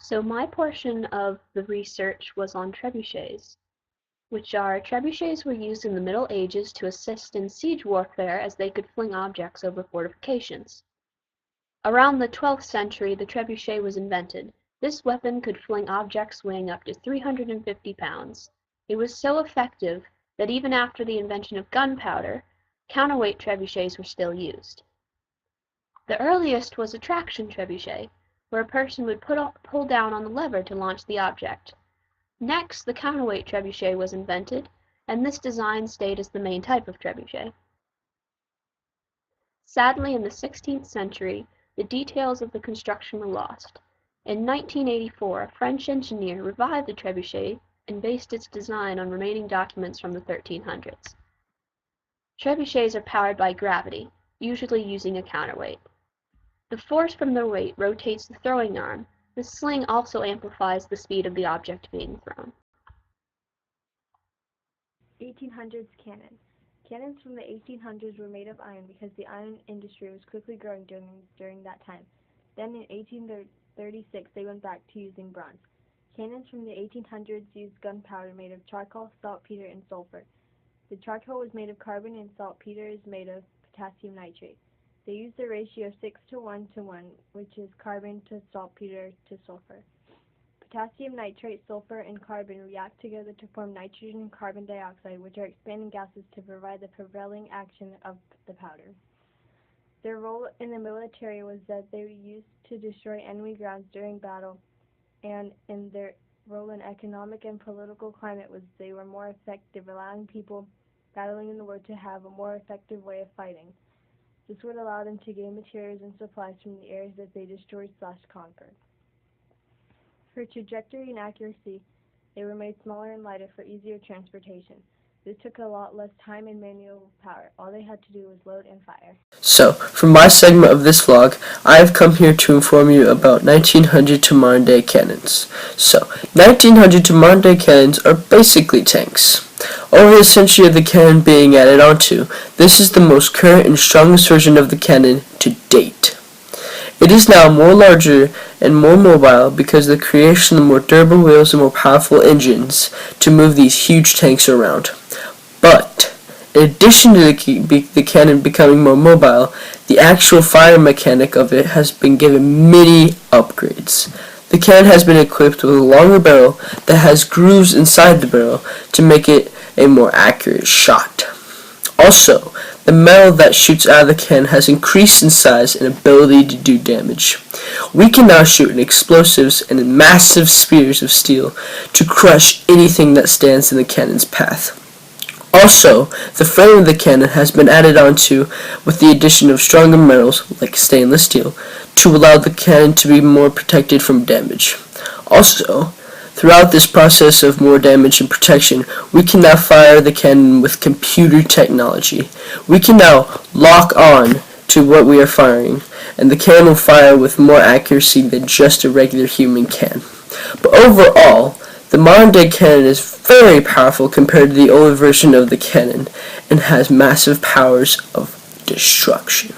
So my portion of the research was on trebuchets, trebuchets were used in the Middle Ages to assist in siege warfare as they could fling objects over fortifications. Around the 12th century the trebuchet was invented. This weapon could fling objects weighing up to 350 pounds. It was so effective that even after the invention of gunpowder, counterweight trebuchets were still used. The earliest was a traction trebuchet, where a person would pull down on the lever to launch the object. Next, the counterweight trebuchet was invented, and this design stayed as the main type of trebuchet. Sadly, in the 16th century, the details of the construction were lost. In 1984, a French engineer revived the trebuchet and based its design on remaining documents from the 1300s. Trebuchets are powered by gravity, usually using a counterweight. The force from the weight rotates the throwing arm. The sling also amplifies the speed of the object being thrown. 1800s cannon. Cannons from the 1800s were made of iron because the iron industry was quickly growing during that time. Then in 1836 they went back to using bronze. Cannons from the 1800s used gunpowder made of charcoal, saltpeter, and sulfur. The charcoal was made of carbon and saltpeter is made of potassium nitrate. They use the ratio of 6 to 1 to 1, which is carbon to saltpeter to sulfur. Potassium nitrate, sulfur, and carbon react together to form nitrogen and carbon dioxide, which are expanding gases to provide the propelling action of the powder. Their role in the military was that they were used to destroy enemy grounds during battle, and in their role in economic and political climate was they were more effective, allowing people battling in the war to have a more effective way of fighting. This would allow them to gain materials and supplies from the areas that they destroyed/conquered. For trajectory and accuracy, they were made smaller and lighter for easier transportation. This took a lot less time and manual power. All they had to do was load and fire. So, for my segment of this vlog, I have come here to inform you about 1900 to modern day cannons. So, 1900 to modern day cannons are basically tanks. Over the century of the cannon being added onto, this is the most current and strongest version of the cannon to date. It is now more larger and more mobile because of the creation of more durable wheels and more powerful engines to move these huge tanks around. But, in addition to the cannon becoming more mobile, the actual fire mechanic of it has been given many upgrades. The cannon has been equipped with a longer barrel that has grooves inside the barrel to make it a more accurate shot. Also, the metal that shoots out of the cannon has increased in size and ability to do damage. We can now shoot in explosives and in massive spears of steel to crush anything that stands in the cannon's path. Also, the frame of the cannon has been added onto with the addition of stronger metals, like stainless steel, to allow the cannon to be more protected from damage. Also, throughout this process of more damage and protection, we can now fire the cannon with computer technology. We can now lock on to what we are firing, and the cannon will fire with more accuracy than just a regular human can. But overall, the modern day cannon is very powerful compared to the older version of the cannon and has massive powers of destruction.